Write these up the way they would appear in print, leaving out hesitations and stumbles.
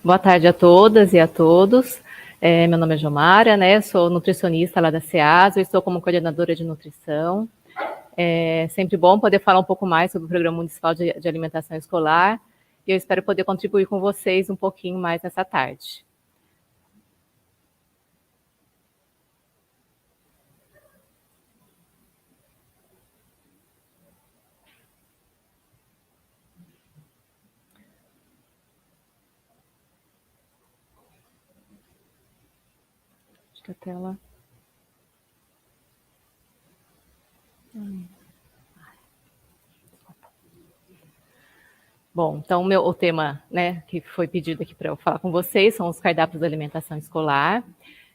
Boa tarde a todas e a todos. Meu nome é Jomara, né? Sou nutricionista lá da SEASO, estou como coordenadora de nutrição. É sempre bom poder falar um pouco mais sobre o Programa Municipal de Alimentação Escolar e eu espero poder contribuir com vocês um pouquinho mais nessa tarde. Acho que a tela... Bom, então o tema, né, que foi pedido aqui para eu falar com vocês são os cardápios da alimentação escolar.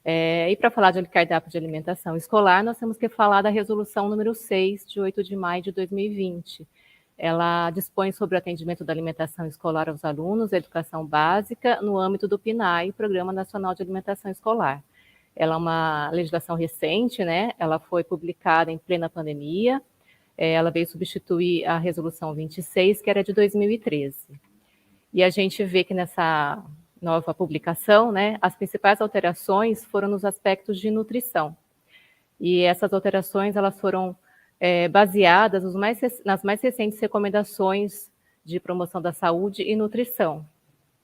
E para falar de cardápio de alimentação escolar, nós temos que falar da resolução número 6, de 8 de maio de 2020. Ela dispõe sobre o atendimento da alimentação escolar aos alunos da educação básica no âmbito do PNAE, Programa Nacional de Alimentação Escolar. Ela é uma legislação recente, né? Ela foi publicada em plena pandemia. Ela veio substituir a resolução 26, que era de 2013. E a gente vê que nessa nova publicação, né, as principais alterações foram nos aspectos de nutrição. E essas alterações elas foram baseadas nas mais recentes recomendações de promoção da saúde e nutrição.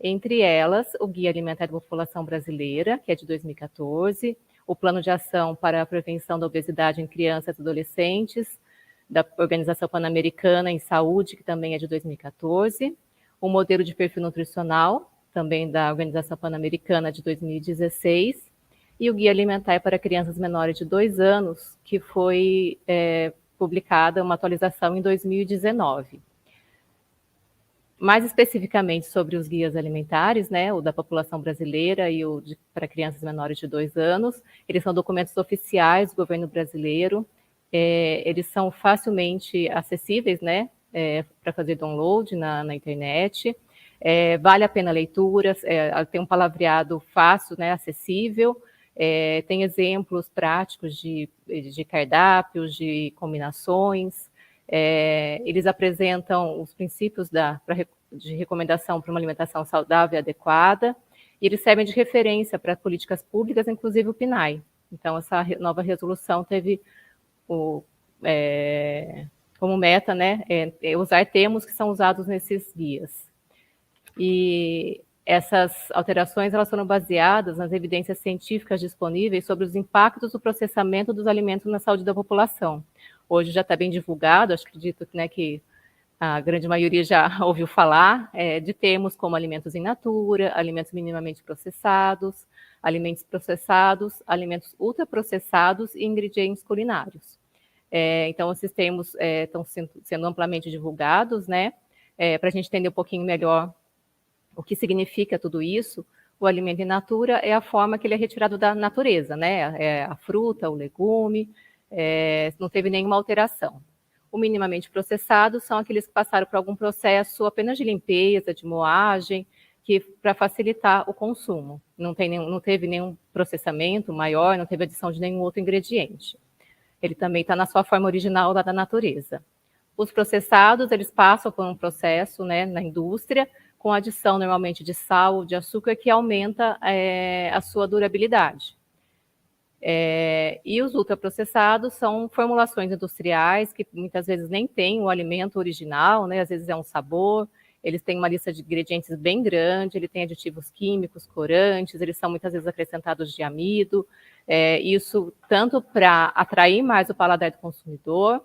Entre elas, o Guia Alimentar da População Brasileira, que é de 2014, o Plano de Ação para a Prevenção da Obesidade em Crianças e Adolescentes, da Organização Pan-Americana em Saúde, que também é de 2014, o Modelo de Perfil Nutricional, também da Organização Pan-Americana, de 2016, e o Guia Alimentar para Crianças Menores de 2 anos, que foi publicada uma atualização em 2019. Mais especificamente sobre os guias alimentares, né, o da população brasileira e o para crianças menores de 2 anos, eles são documentos oficiais do governo brasileiro, eles são facilmente acessíveis, né, para fazer download na internet, vale a pena a leitura, tem um palavreado fácil, né, acessível, tem exemplos práticos de cardápios, de combinações, eles apresentam os princípios de recomendação para uma alimentação saudável e adequada, e eles servem de referência para políticas públicas, inclusive o PNAE. Então, essa nova resolução teve como meta, né, usar termos que são usados nesses guias. E essas alterações elas foram baseadas nas evidências científicas disponíveis sobre os impactos do processamento dos alimentos na saúde da população. Hoje já está bem divulgado, acredito, né, que a grande maioria já ouviu falar de termos como alimentos in natura, alimentos minimamente processados, alimentos ultraprocessados e ingredientes culinários. Então, esses termos estão sendo amplamente divulgados, né, para a gente entender um pouquinho melhor o que significa tudo isso. O alimento in natura é a forma que ele é retirado da natureza, né, a fruta, o legume, não teve nenhuma alteração. O minimamente processado são aqueles que passaram por algum processo apenas de limpeza, de moagem, para facilitar o consumo. Não teve nenhum processamento maior, não teve adição de nenhum outro ingrediente. Ele também está na sua forma original lá da natureza. Os processados, eles passam por um processo, né, na indústria, com adição normalmente de sal, de açúcar, que aumenta a sua durabilidade. E os ultraprocessados são formulações industriais que muitas vezes nem têm o alimento original, né? Às vezes é um sabor, eles têm uma lista de ingredientes bem grande, ele tem aditivos químicos, corantes, eles são muitas vezes acrescentados de amido, isso tanto para atrair mais o paladar do consumidor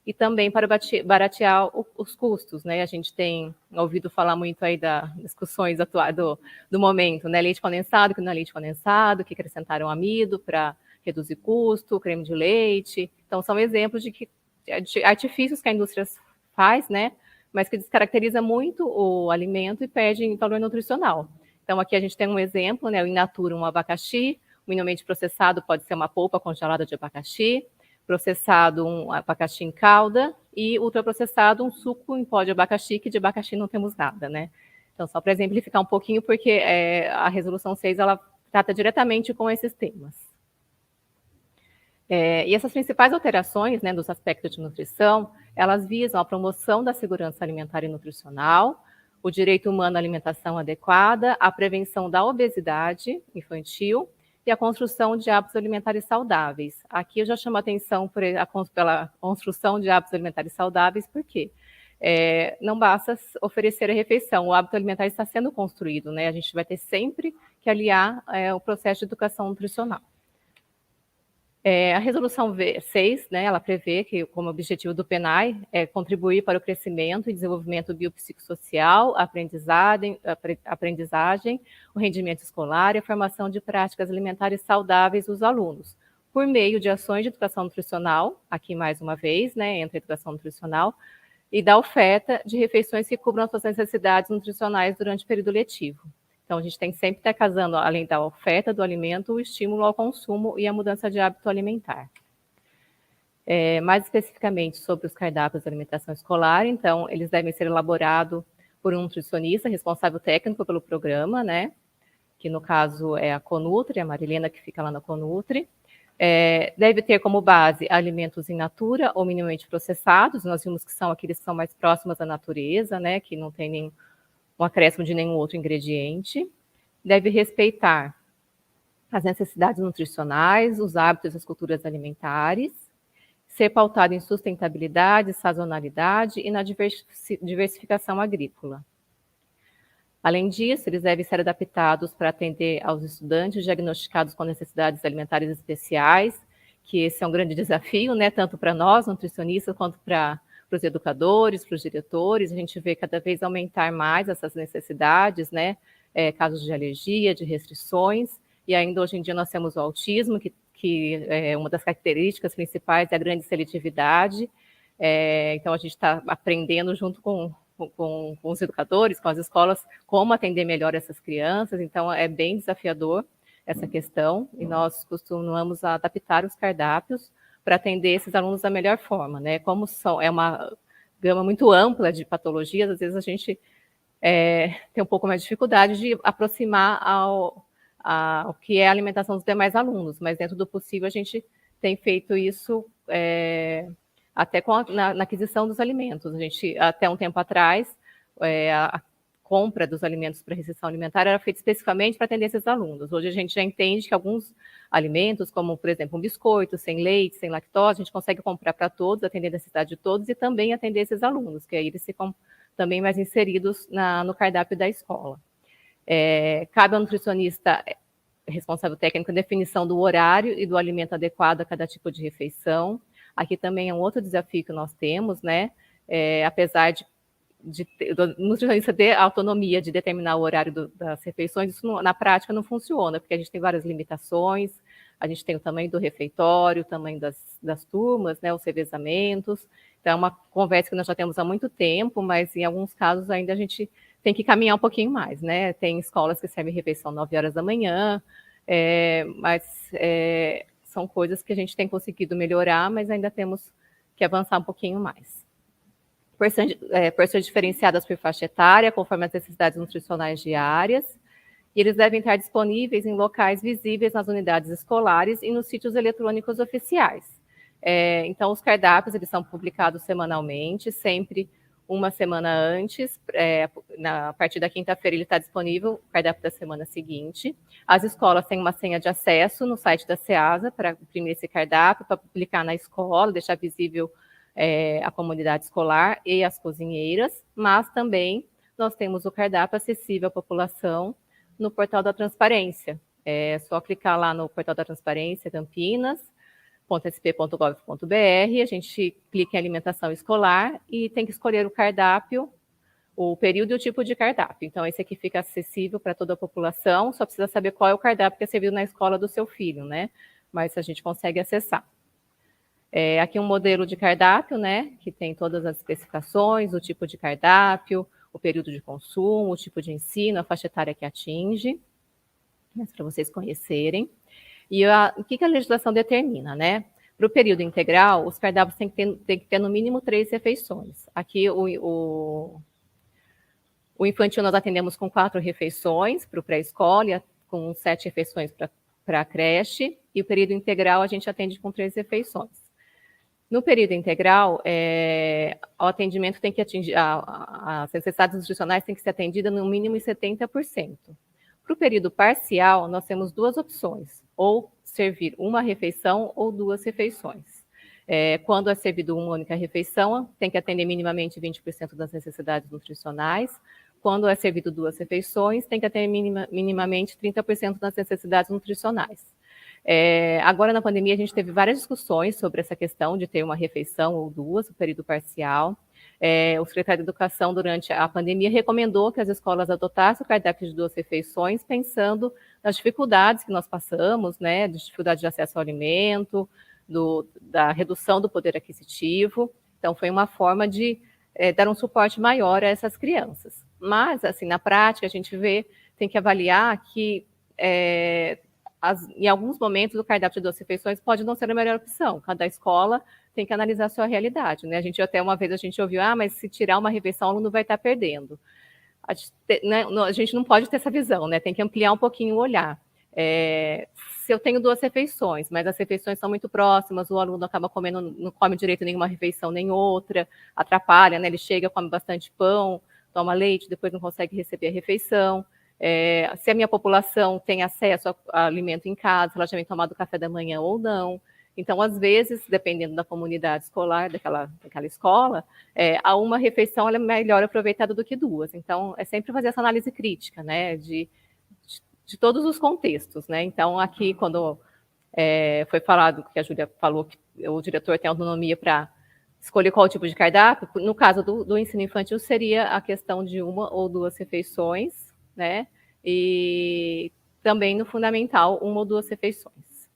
e também para baratear os custos, né? A gente tem ouvido falar muito aí das discussões atuais do momento, né? Leite condensado, que não é leite condensado, que acrescentaram amido para reduzir custo, creme de leite. Então, são exemplos de artifícios que a indústria faz, né? Mas que descaracteriza muito o alimento e perde em valor nutricional. Então, aqui a gente tem um exemplo, né? O in natura, um abacaxi, o minimamente processado pode ser uma polpa congelada de abacaxi, processado um abacaxi em calda e ultraprocessado um suco em pó de abacaxi, que de abacaxi não temos nada, né? Então, só para exemplificar um pouquinho, porque a resolução 6, ela trata diretamente com esses temas. E essas principais alterações, né, dos aspectos de nutrição, elas visam a promoção da segurança alimentar e nutricional, o direito humano à alimentação adequada, a prevenção da obesidade infantil e a construção de hábitos alimentares saudáveis. Aqui eu já chamo a atenção pela construção de hábitos alimentares saudáveis, porque não basta oferecer a refeição, o hábito alimentar está sendo construído, né? A gente vai ter sempre que aliar o processo de educação nutricional. A resolução 6, né, ela prevê que, como objetivo do PNAE, é contribuir para o crescimento e desenvolvimento biopsicossocial, aprendizagem, o rendimento escolar e a formação de práticas alimentares saudáveis dos alunos, por meio de ações de educação nutricional, aqui mais uma vez, né, entra a educação nutricional, e da oferta de refeições que cubram as suas necessidades nutricionais durante o período letivo. Então, a gente tem que sempre estar casando, além da oferta do alimento, o estímulo ao consumo e a mudança de hábito alimentar. Mais especificamente sobre os cardápios de alimentação escolar, então, eles devem ser elaborados por um nutricionista responsável técnico pelo programa, né? Que no caso é a Conutri, a Marilena que fica lá na Conutri. Deve ter como base alimentos in natura ou minimamente processados, nós vimos que são aqueles que são mais próximos à natureza, né, que não tem um acréscimo de nenhum outro ingrediente. Deve respeitar as necessidades nutricionais, os hábitos e as culturas alimentares, ser pautado em sustentabilidade, sazonalidade e na diversificação agrícola. Além disso, eles devem ser adaptados para atender aos estudantes diagnosticados com necessidades alimentares especiais, que esse é um grande desafio, né, tanto para nós, nutricionistas, quanto para os educadores, para os diretores. A gente vê cada vez aumentar mais essas necessidades, né, casos de alergia, de restrições, e ainda hoje em dia nós temos o autismo, que é uma das características principais é a grande seletividade. Então, a gente está aprendendo junto com os educadores, com as escolas, como atender melhor essas crianças. Então, é bem desafiador essa questão, e nós costumamos adaptar os cardápios para atender esses alunos da melhor forma, né? Como é uma gama muito ampla de patologias, às vezes a gente tem um pouco mais de dificuldade de aproximar ao que é a alimentação dos demais alunos, mas dentro do possível a gente tem feito isso até na aquisição dos alimentos. A gente, até um tempo atrás, a compra dos alimentos para restrição alimentar era feita especificamente para atender esses alunos. Hoje a gente já entende que alguns alimentos, como, por exemplo, um biscoito sem leite, sem lactose, a gente consegue comprar para todos, atender a necessidade de todos e também atender esses alunos, que aí eles ficam também mais inseridos no cardápio da escola. Cabe ao nutricionista responsável técnico a definição do horário e do alimento adequado a cada tipo de refeição. Aqui também é um outro desafio que nós temos, né? Apesar do nutricionista ter autonomia de determinar o horário das refeições, isso na prática não funciona, porque a gente tem várias limitações, a gente tem o tamanho do refeitório, o tamanho das turmas, né, os revezamentos. Então, é uma conversa que nós já temos há muito tempo, mas em alguns casos ainda a gente tem que caminhar um pouquinho mais, né? Tem escolas que servem refeição 9 horas da manhã, mas são coisas que a gente tem conseguido melhorar, mas ainda temos que avançar um pouquinho mais. Porções diferenciadas por faixa etária, conforme as necessidades nutricionais diárias, e eles devem estar disponíveis em locais visíveis nas unidades escolares e nos sítios eletrônicos oficiais. Então, os cardápios eles são publicados semanalmente, sempre uma semana antes, a partir da quinta-feira ele está disponível, o cardápio da semana seguinte. As escolas têm uma senha de acesso no site da SEASA para imprimir esse cardápio, para publicar na escola, deixar visível a comunidade escolar e as cozinheiras, mas também nós temos o cardápio acessível à população no portal da transparência. É só clicar lá no portal da transparência, campinas.sp.gov.br, a gente clica em alimentação escolar e tem que escolher o cardápio, o período e o tipo de cardápio. Então, esse aqui fica acessível para toda a população, só precisa saber qual é o cardápio que é servido na escola do seu filho, né? Mas a gente consegue acessar. Aqui um modelo de cardápio, né, que tem todas as especificações, o tipo de cardápio, o período de consumo, o tipo de ensino, a faixa etária que atinge, para vocês conhecerem. E o que a legislação determina, né? Para o período integral, os cardápios têm que ter no mínimo 3 refeições. Aqui o infantil nós atendemos com 4 refeições para o pré-escola, com 7 refeições para a creche, e o período integral a gente atende com 3 refeições. No período integral, o atendimento tem que atingir, as necessidades nutricionais têm que ser atendidas no mínimo em 70%. Para o período parcial, nós temos duas opções, ou servir uma refeição ou duas refeições. Quando é servido uma única refeição, tem que atender minimamente 20% das necessidades nutricionais. Quando é servido duas refeições, tem que atender minimamente 30% das necessidades nutricionais. Agora, na pandemia, a gente teve várias discussões sobre essa questão de ter uma refeição ou duas, no período parcial. O secretário de Educação, durante a pandemia, recomendou que as escolas adotassem o cardápio de duas refeições, pensando nas dificuldades que nós passamos, né, de dificuldade de acesso ao alimento, da redução do poder aquisitivo. Então, foi uma forma de dar um suporte maior a essas crianças. Mas, assim, na prática, a gente tem que avaliar que em alguns momentos, o cardápio de duas refeições pode não ser a melhor opção. Cada escola tem que analisar a sua realidade, né? Uma vez a gente ouviu, mas se tirar uma refeição, o aluno vai estar perdendo. A gente não pode ter essa visão, né? Tem que ampliar um pouquinho o olhar. Se eu tenho duas refeições, mas as refeições são muito próximas, o aluno acaba comendo, não come direito nenhuma refeição nem outra, atrapalha, né? Ele chega, come bastante pão, toma leite, depois não consegue receber a refeição. Se a minha população tem acesso a alimento em casa, ela já vem tomado café da manhã ou não. Então, às vezes, dependendo da comunidade escolar, daquela escola, a uma refeição ela é melhor aproveitada do que duas. Então, é sempre fazer essa análise crítica, né, de todos os contextos, né? Então, aqui, quando foi falado, que a Júlia falou que o diretor tem autonomia para escolher qual tipo de cardápio, no caso do ensino infantil, seria a questão de uma ou duas refeições, né? E também no fundamental, uma ou duas refeições.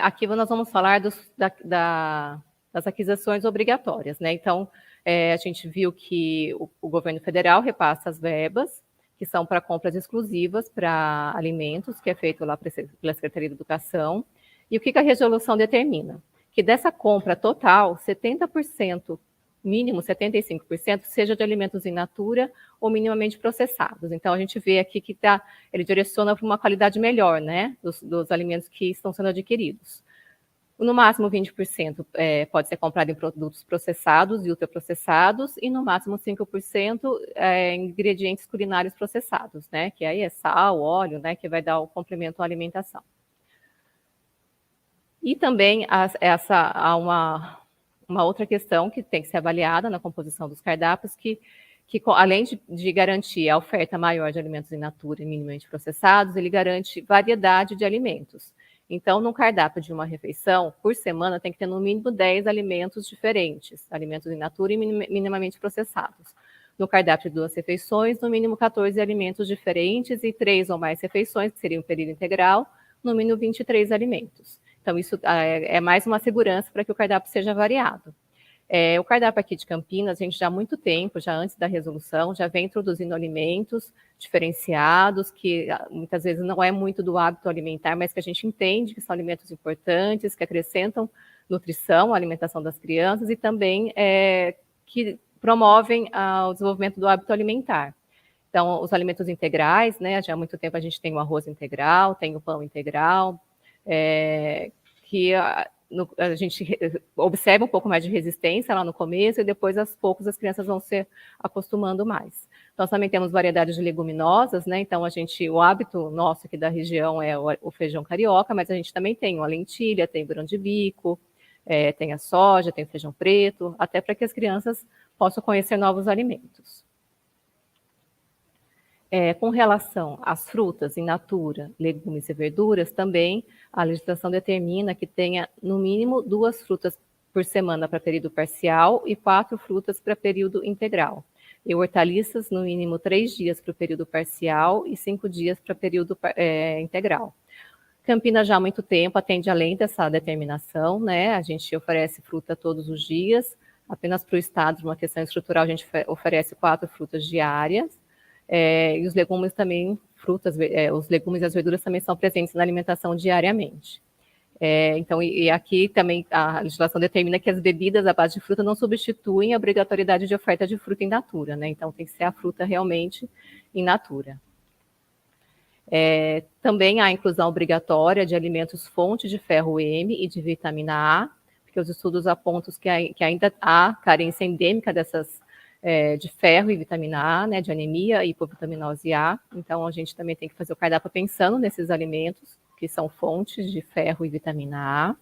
Aqui nós vamos falar das aquisições obrigatórias, né? Então, a gente viu que o governo federal repassa as verbas, que são para compras exclusivas para alimentos, que é feito lá pela Secretaria de Educação. E o que a resolução determina? Que dessa compra total, 70%, mínimo 75%, seja de alimentos in natura ou minimamente processados. Então, a gente vê aqui que ele direciona para uma qualidade melhor, né, dos alimentos que estão sendo adquiridos. No máximo 20% pode ser comprado em produtos processados e ultraprocessados, e no máximo 5% em ingredientes culinários processados, né, que aí é sal, óleo, né, que vai dar o complemento à alimentação. E também há uma outra questão que tem que ser avaliada na composição dos cardápios, que além de garantir a oferta maior de alimentos in natura e minimamente processados, ele garante variedade de alimentos. Então, no cardápio de uma refeição, por semana, tem que ter no mínimo 10 alimentos diferentes, alimentos in natura e minimamente processados. No cardápio de duas refeições, no mínimo 14 alimentos diferentes, e 3 ou mais refeições, que seria um período integral, no mínimo 23 alimentos. Então, isso é mais uma segurança para que o cardápio seja variado. O cardápio aqui de Campinas, a gente já há muito tempo, já antes da resolução, já vem introduzindo alimentos diferenciados, que muitas vezes não é muito do hábito alimentar, mas que a gente entende que são alimentos importantes, que acrescentam nutrição à alimentação das crianças e também que promovem o desenvolvimento do hábito alimentar. Então, os alimentos integrais, né, já há muito tempo a gente tem o arroz integral, tem o pão integral, que a gente observa um pouco mais de resistência lá no começo e depois, aos poucos, as crianças vão se acostumando mais. Nós também temos variedades de leguminosas, né? Então, o hábito nosso aqui da região é o feijão carioca, mas a gente também tem a lentilha, tem o grão de bico, tem a soja, tem o feijão preto, até para que as crianças possam conhecer novos alimentos. Com relação às frutas in natura, legumes e verduras, também a legislação determina que tenha, no mínimo, 2 frutas por semana para período parcial e 4 frutas para período integral. E hortaliças, no mínimo, 3 dias para o período parcial e 5 dias para período integral. Campinas, já há muito tempo, atende além dessa determinação, né? A gente oferece fruta todos os dias, apenas para o estado, de uma questão estrutural, a gente oferece 4 frutas diárias. E os legumes também, os legumes e as verduras também são presentes na alimentação diariamente. Então, e aqui também a legislação determina que as bebidas à base de fruta não substituem a obrigatoriedade de oferta de fruta in natura, né? Então, tem que ser a fruta realmente in natura. Também há a inclusão obrigatória de alimentos fonte de ferro M e de vitamina A, porque os estudos apontam que ainda há carência endêmica de ferro e vitamina A, né, de anemia e hipovitaminose A. Então, a gente também tem que fazer o cardápio pensando nesses alimentos que são fontes de ferro e vitamina A.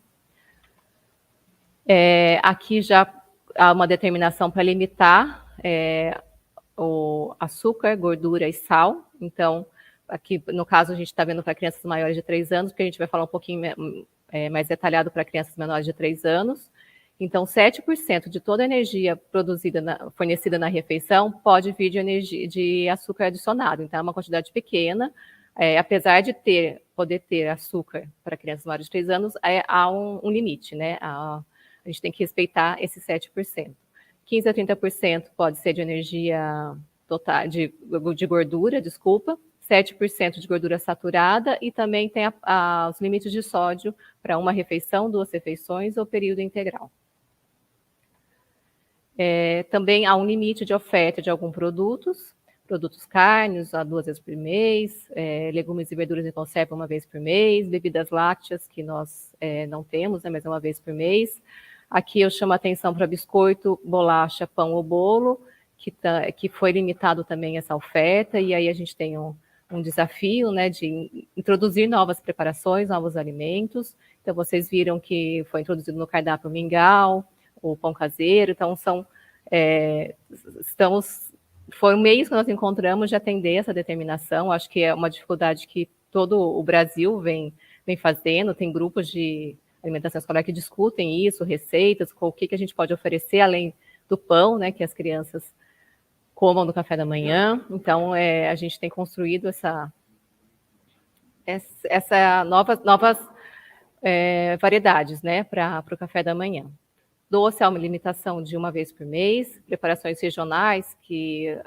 Aqui já há uma determinação para limitar o açúcar, gordura e sal. Então, aqui no caso a gente está vendo para crianças maiores de 3 anos, porque a gente vai falar um pouquinho mais detalhado para crianças menores de 3 anos. Então, 7% de toda a energia fornecida na refeição pode vir de açúcar adicionado. Então, é uma quantidade pequena. Apesar de poder ter açúcar para crianças maiores de 3 anos, há um limite, né? A gente tem que respeitar esses 7%. 15 a 30% pode ser de energia total, de gordura, 7% de gordura saturada, e também tem os limites de sódio para uma refeição, 2 refeições ou período integral. Também há um limite de oferta de alguns produtos carnes, 2 vezes por mês, legumes e verduras em conserva 1 vez por mês, bebidas lácteas, que nós não temos, né, mas é 1 vez por mês. Aqui eu chamo a atenção para biscoito, bolacha, pão ou bolo, que foi limitado também essa oferta, e aí a gente tem um desafio, né, de introduzir novas preparações, novos alimentos. Então, vocês viram que foi introduzido no cardápio o mingau, o pão caseiro. Então, foi um mês que nós encontramos de atender essa determinação. Acho que é uma dificuldade que todo o Brasil vem fazendo. Tem grupos de alimentação escolar que discutem isso, receitas, o que a gente pode oferecer além do pão, né, que as crianças comam no café da manhã. Então, a gente tem construído essa novas variedades, né, para o café da manhã. Doce há uma limitação de 1 vez por mês, preparações regionais, que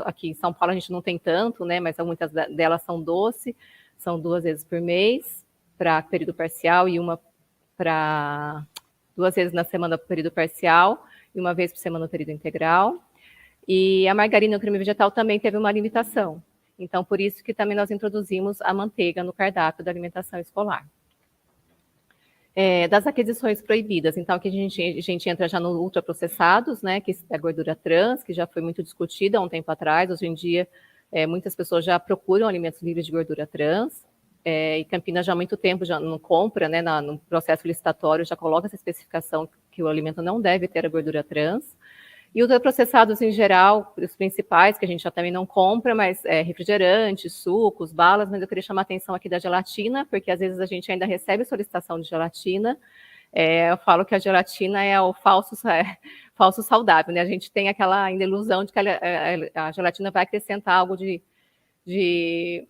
aqui em São Paulo a gente não tem tanto, né, mas muitas delas são doce, são 2 vezes por mês para período parcial e 2 vezes na semana para período parcial e 1 vez por semana no período integral. E a margarina e o creme vegetal também teve uma limitação. Então, por isso que também nós introduzimos a manteiga no cardápio da alimentação escolar. Das aquisições proibidas, então aqui a gente entra já no ultraprocessados, né, que é a gordura trans, que já foi muito discutida há um tempo atrás. Hoje em dia, muitas pessoas já procuram alimentos livres de gordura trans, e Campinas já há muito tempo já não compra, né, no processo licitatório já coloca essa especificação que o alimento não deve ter a gordura trans. E ultraprocessados em geral, os principais, que a gente já também não compra, mas refrigerantes, sucos, balas, mas eu queria chamar a atenção aqui da gelatina, porque às vezes a gente ainda recebe solicitação de gelatina. Eu falo que a gelatina é o falso saudável, né? A gente tem aquela ainda ilusão de que a gelatina vai acrescentar algo de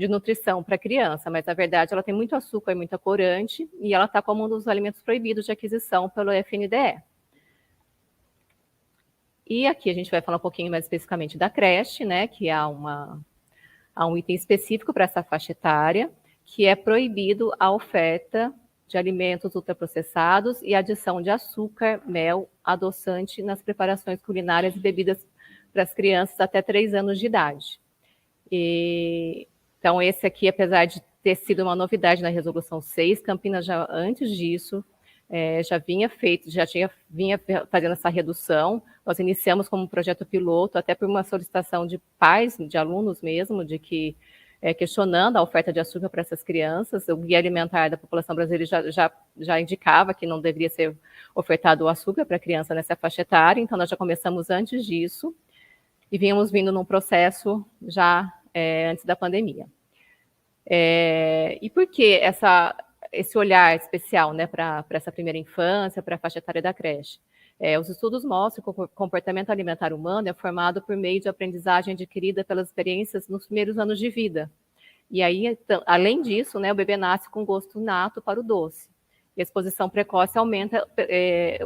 nutrição para a criança, mas na verdade ela tem muito açúcar e muita corante, e ela está como um dos alimentos proibidos de aquisição pelo FNDE. E aqui a gente vai falar um pouquinho mais especificamente da creche, né, que há um item específico para essa faixa etária, que é proibido a oferta de alimentos ultraprocessados e adição de açúcar, mel, adoçante nas preparações culinárias e bebidas para as crianças até 3 anos de idade. Então, esse aqui, apesar de ter sido uma novidade na Resolução 6, Campinas já antes disso já vinha fazendo essa redução. Nós iniciamos como um projeto piloto, até por uma solicitação de pais, de alunos mesmo, de que questionando a oferta de açúcar para essas crianças. O Guia Alimentar da População Brasileira já indicava que não deveria ser ofertado o açúcar para a criança nessa faixa etária, então nós já começamos antes disso e vínhamos vindo num processo já antes da pandemia. E por que esse olhar especial, né, para essa primeira infância, para a faixa etária da creche? Os estudos mostram que o comportamento alimentar humano é formado por meio de aprendizagem adquirida pelas experiências nos primeiros anos de vida. E aí, então, além disso, né, o bebê nasce com gosto nato para o doce. E a exposição precoce aumenta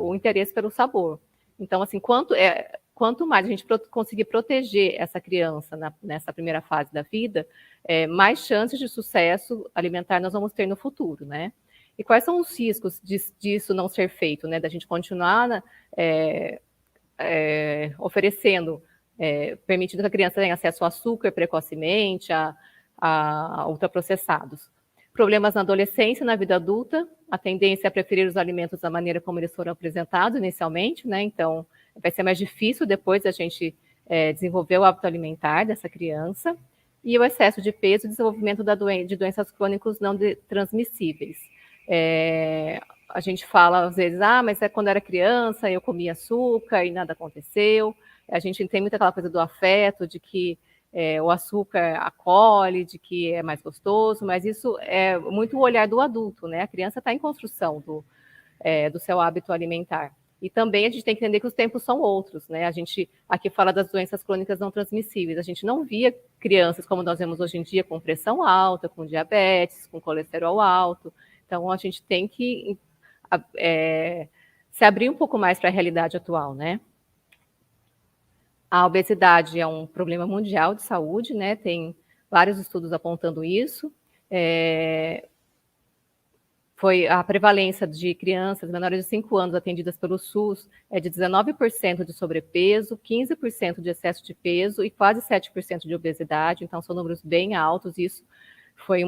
o interesse pelo sabor. Então, assim, quanto mais a gente conseguir proteger essa criança nessa primeira fase da vida, mais chances de sucesso alimentar nós vamos ter no futuro, né? E quais são os riscos disso não ser feito, né? Da gente continuar oferecendo, permitindo que a criança tenha acesso ao açúcar precocemente, a ultraprocessados. Problemas na adolescência e na vida adulta, a tendência é preferir os alimentos da maneira como eles foram apresentados inicialmente, né? Então, vai ser mais difícil depois a gente desenvolver o hábito alimentar dessa criança. E o excesso de peso e desenvolvimento de doenças crônicas não transmissíveis. A gente fala às vezes, mas quando era criança eu comia açúcar e nada aconteceu. A gente tem muito aquela coisa do afeto, de que o açúcar acolhe, de que é mais gostoso, mas isso é muito o olhar do adulto, né? A criança está em construção do seu hábito alimentar. E também a gente tem que entender que os tempos são outros, né? A gente aqui fala das doenças crônicas não transmissíveis. A gente não via crianças como nós vemos hoje em dia, com pressão alta, com diabetes, com colesterol alto. Então, a gente tem que se abrir um pouco mais para a realidade atual, né? A obesidade é um problema mundial de saúde, né? Tem vários estudos apontando isso. Foi a prevalência de crianças menores de 5 anos atendidas pelo SUS é de 19% de sobrepeso, 15% de excesso de peso e quase 7% de obesidade. Então, são números bem altos. Isso foi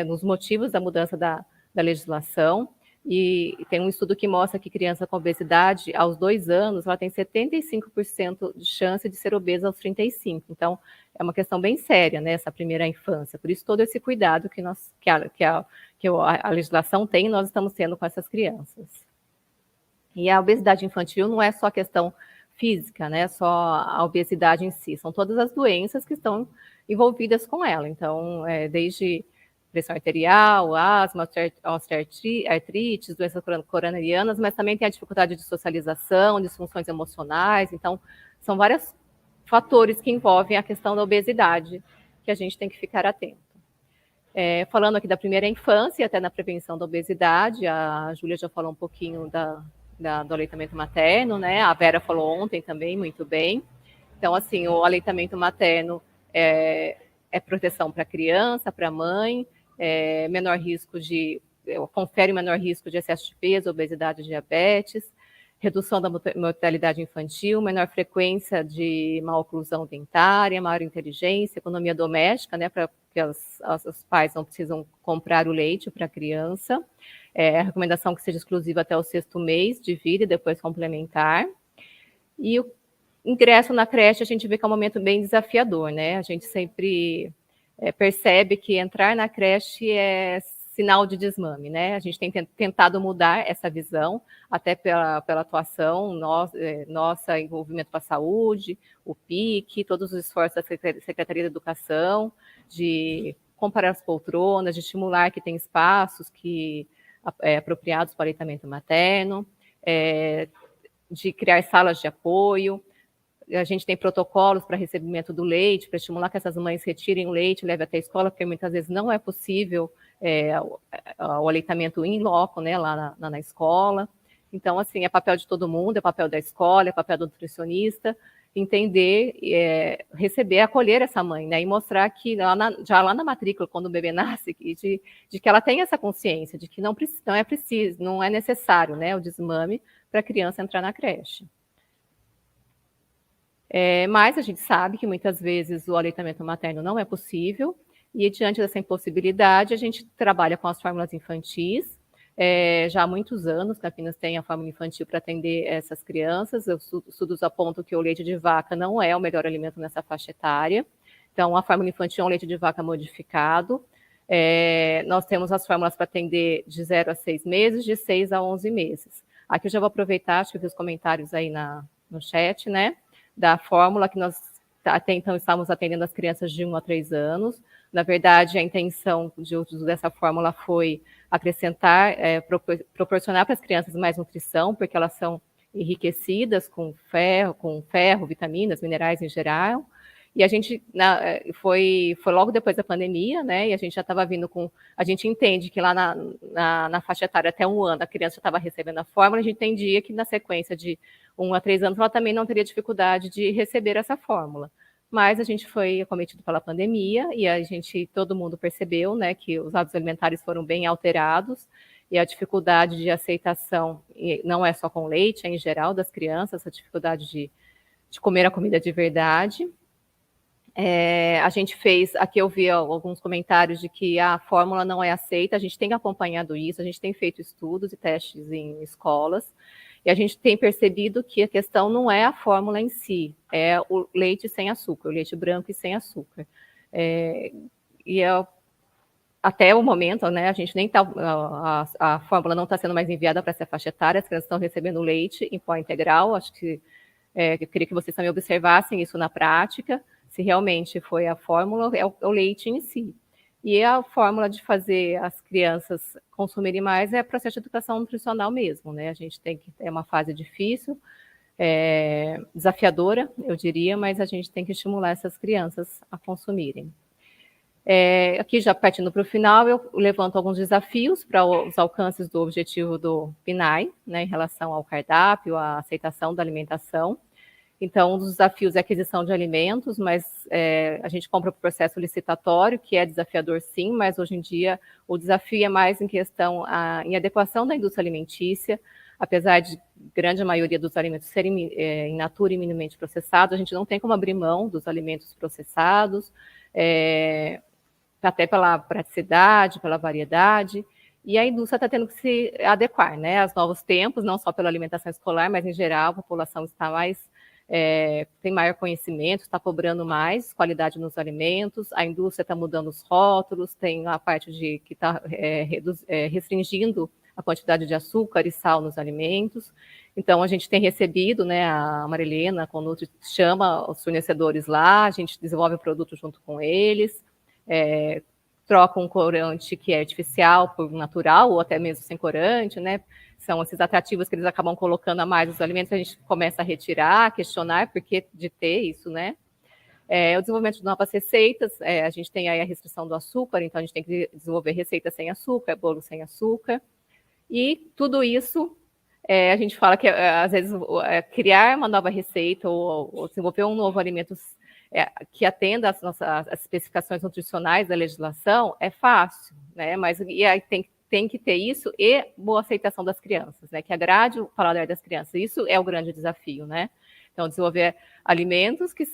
dos motivos da mudança da legislação. E tem um estudo que mostra que criança com obesidade, aos 2 anos, ela tem 75% de chance de ser obesa aos 35. Então, é uma questão bem séria, né, essa primeira infância. Por isso, todo esse cuidado que a legislação tem, nós estamos tendo com essas crianças. E a obesidade infantil não é só questão física, né, só a obesidade em si, são todas as doenças que estão envolvidas com ela. Então, desde pressão arterial, asma, artrites, doenças coronarianas, mas também tem a dificuldade de socialização, disfunções emocionais. Então, são vários fatores que envolvem a questão da obesidade, que a gente tem que ficar atento. Falando aqui da primeira infância e até na prevenção da obesidade, a Júlia já falou um pouquinho do aleitamento materno, né? A Vera falou ontem também, muito bem. Então, assim, o aleitamento materno é proteção para a criança, para a mãe, confere menor risco de excesso de peso, obesidade e diabetes, redução da mortalidade infantil, menor frequência de maloclusão dentária, maior inteligência, economia doméstica, né, para que os pais não precisam comprar o leite para a criança, a recomendação que seja exclusiva até o 6º mês de vida e depois complementar. E o ingresso na creche, a gente vê que é um momento bem desafiador, né? A gente sempre percebe que entrar na creche é sinal de desmame, né? A gente tem tentado mudar essa visão, até pela atuação nossa, envolvimento com a saúde, o PIC, todos os esforços da Secretaria da Educação, de comparar as poltronas, de estimular que tem espaços apropriados para o aleitamento materno, de criar salas de apoio. A gente tem protocolos para recebimento do leite, para estimular que essas mães retirem o leite e levem até a escola, porque muitas vezes não é possível o aleitamento in loco, né, lá na escola. Então, assim, é papel de todo mundo, é papel da escola, é papel do nutricionista, entender, receber, acolher essa mãe, né, e mostrar que já lá na matrícula, quando o bebê nasce, de que ela tem essa consciência, de que não é preciso, não é necessário, né, o desmame para a criança entrar na creche. Mas a gente sabe que muitas vezes o aleitamento materno não é possível, e diante dessa impossibilidade, a gente trabalha com as fórmulas infantis. Já há muitos anos, Campinas tem a fórmula infantil para atender essas crianças. Os estudos apontam que o leite de vaca não é o melhor alimento nessa faixa etária. Então, a fórmula infantil é um leite de vaca modificado. Nós temos as fórmulas para atender de 0 a 6 meses, de 6 a 11 meses. Aqui eu já vou aproveitar, acho que eu vi os comentários aí no chat, né? Da fórmula que nós até então estávamos atendendo as crianças de 1 a 3 anos. Na verdade, a intenção de uso dessa fórmula foi acrescentar, proporcionar para as crianças mais nutrição, porque elas são enriquecidas com ferro, vitaminas, minerais em geral. E a gente foi logo depois da pandemia, né? E a gente já estava vindo com. A gente entende que lá na faixa etária até 1 ano a criança já estava recebendo a fórmula, a gente entendia que na sequência de 1 a 3 anos ela também não teria dificuldade de receber essa fórmula. Mas a gente foi acometido pela pandemia e todo mundo percebeu, né, que os hábitos alimentares foram bem alterados e a dificuldade de aceitação, não é só com leite, é em geral das crianças, a dificuldade de comer a comida de verdade. A gente fez, aqui eu vi alguns comentários de que a fórmula não é aceita, a gente tem acompanhado isso, a gente tem feito estudos e testes em escolas, e a gente tem percebido que a questão não é a fórmula em si, é o leite sem açúcar, o leite branco e sem açúcar. Até o momento, né, a gente nem tá, a fórmula não está sendo mais enviada para essa faixa etária, as crianças estão recebendo leite em pó integral, acho que eu queria que vocês também observassem isso na prática, se realmente foi a fórmula, é o leite em si. E a fórmula de fazer as crianças consumirem mais é o processo de educação nutricional mesmo, né? A gente tem que ter uma fase difícil, desafiadora, eu diria, mas a gente tem que estimular essas crianças a consumirem. Aqui, já partindo para o final, eu levanto alguns desafios para os alcances do objetivo do PNAE, né, em relação ao cardápio, à aceitação da alimentação. Então, um dos desafios é a aquisição de alimentos, mas a gente compra por processo licitatório, que é desafiador sim, mas hoje em dia o desafio é mais em questão em adequação da indústria alimentícia, apesar de grande maioria dos alimentos serem in natura e minimamente processados, a gente não tem como abrir mão dos alimentos processados, até pela praticidade, pela variedade, e a indústria está tendo que se adequar, né, aos novos tempos, não só pela alimentação escolar, mas em geral a população está mais, tem maior conhecimento, está cobrando mais qualidade nos alimentos, a indústria está mudando os rótulos, tem a parte de que está restringindo a quantidade de açúcar e sal nos alimentos. Então, a gente tem recebido, né, a Marilena, a Conutri, chama os fornecedores lá, a gente desenvolve o produto junto com eles, troca um corante que é artificial por natural, ou até mesmo sem corante, né? São esses atrativos que eles acabam colocando a mais nos alimentos, a gente começa a retirar, a questionar por que de ter isso, né? O desenvolvimento de novas receitas, a gente tem aí a restrição do açúcar, então a gente tem que desenvolver receitas sem açúcar, bolo sem açúcar, e tudo isso, a gente fala que, às vezes, criar uma nova receita ou desenvolver um novo alimento que atenda as especificações nutricionais da legislação é fácil, né? Mas e aí tem que ter isso e boa aceitação das crianças, né? Que agrade o paladar das crianças. Isso é o grande desafio, né? Então, desenvolver alimentos que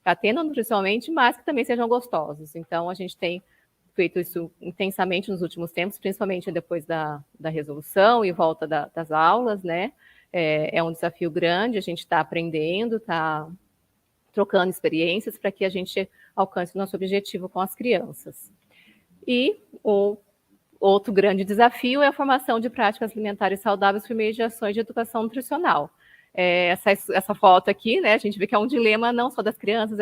atendam nutricionalmente, mas que também sejam gostosos. Então, a gente tem feito isso intensamente nos últimos tempos, principalmente depois da resolução e volta das aulas, né? É um desafio grande, a gente está aprendendo, está trocando experiências para que a gente alcance o nosso objetivo com as crianças. E o outro grande desafio é a formação de práticas alimentares saudáveis por meio de ações de educação nutricional. Essa foto aqui, né, a gente vê que é um dilema não só das crianças,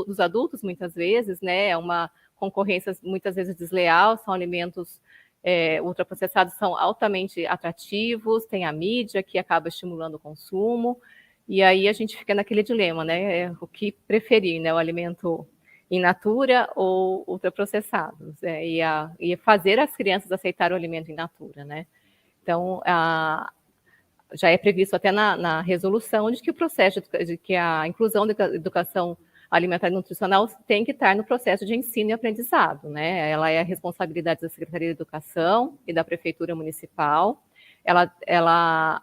dos adultos muitas vezes, né, é uma concorrência muitas vezes desleal, são alimentos ultraprocessados, são altamente atrativos, tem a mídia que acaba estimulando o consumo, e aí a gente fica naquele dilema, né? O que preferir, né? O alimento in natura ou ultraprocessados? E fazer as crianças aceitarem o alimento in natura, né? Então, já é previsto até na resolução de que o processo de que a inclusão da educação alimentar e nutricional tem que estar no processo de ensino e aprendizado, né? Ela é a responsabilidade da Secretaria de Educação e da Prefeitura Municipal. Ela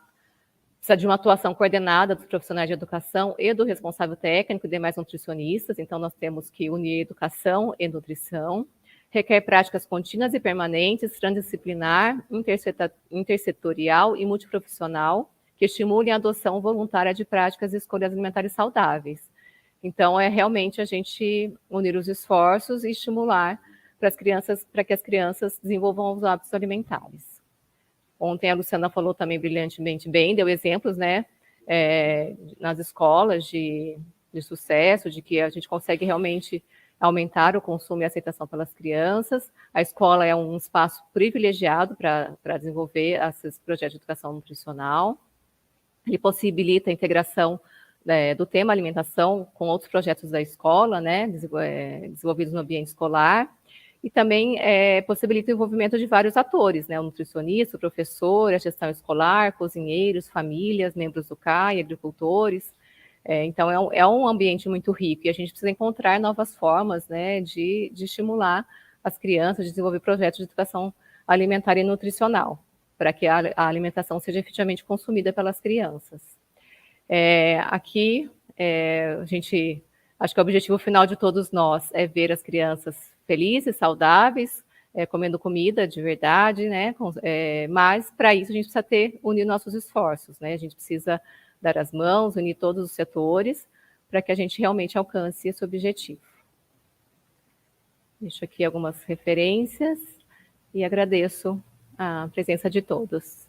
precisa de uma atuação coordenada dos profissionais de educação e do responsável técnico e demais nutricionistas, então nós temos que unir educação e nutrição, requer práticas contínuas e permanentes, transdisciplinar, intersetorial e multiprofissional, que estimulem a adoção voluntária de práticas e escolhas alimentares saudáveis. Então, é realmente a gente unir os esforços e estimular para que as crianças desenvolvam os hábitos alimentares. Ontem a Luciana falou também brilhantemente bem, deu exemplos, né, nas escolas de sucesso, de que a gente consegue realmente aumentar o consumo e a aceitação pelas crianças. A escola é um espaço privilegiado para desenvolver esses projetos de educação nutricional. Ele possibilita a integração do tema alimentação com outros projetos da escola, né, desenvolvidos no ambiente escolar. E também possibilita o envolvimento de vários atores, né? O nutricionista, o professor, a gestão escolar, cozinheiros, famílias, membros do CAI, agricultores. Então, é um ambiente muito rico e a gente precisa encontrar novas formas, né, de estimular as crianças, de desenvolver projetos de educação alimentar e nutricional, para que a alimentação seja efetivamente consumida pelas crianças. Aqui, a gente Acho que o objetivo final de todos nós é ver as crianças felizes, saudáveis, comendo comida de verdade, né? Mas para isso a gente precisa unir nossos esforços, né? A gente precisa dar as mãos, unir todos os setores para que a gente realmente alcance esse objetivo. Deixo aqui algumas referências e agradeço a presença de todos.